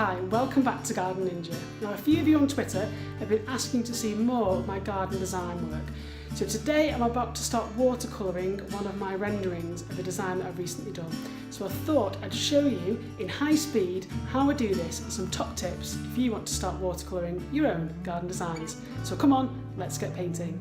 Hi, welcome back to Garden Ninja. Now a few of you on Twitter have been asking to see more of my garden design work. So today I'm about to start watercolouring one of my renderings of a design that I've recently done. So I thought I'd show you in high speed how I do this and some top tips if you want to start watercolouring your own garden designs. So come on, let's get painting.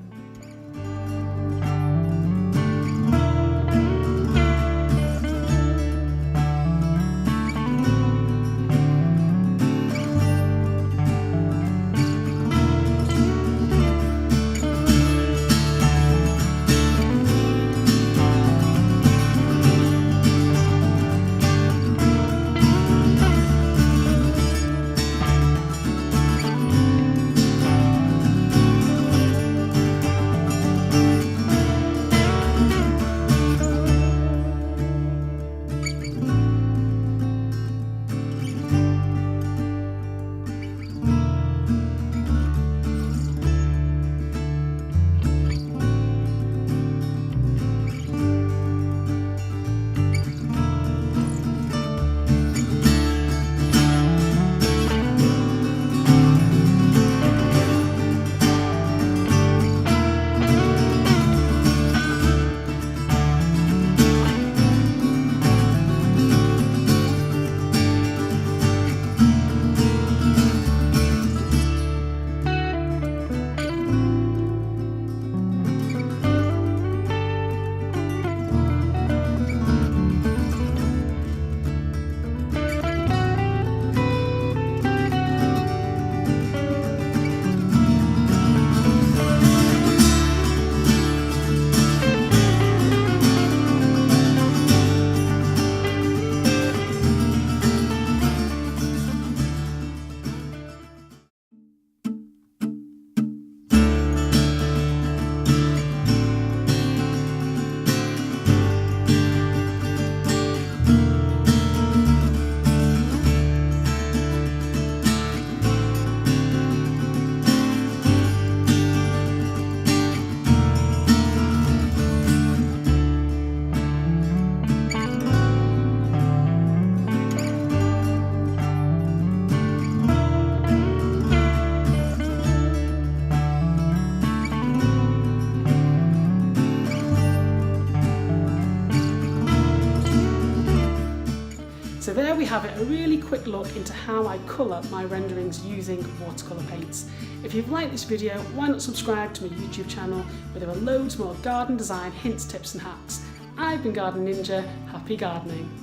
So there we have it, a really quick look into how I colour my renderings using watercolour paints. If you've liked this video, why not subscribe to my YouTube channel where there are loads more garden design hints, tips and hacks. I've been Garden Ninja, happy gardening.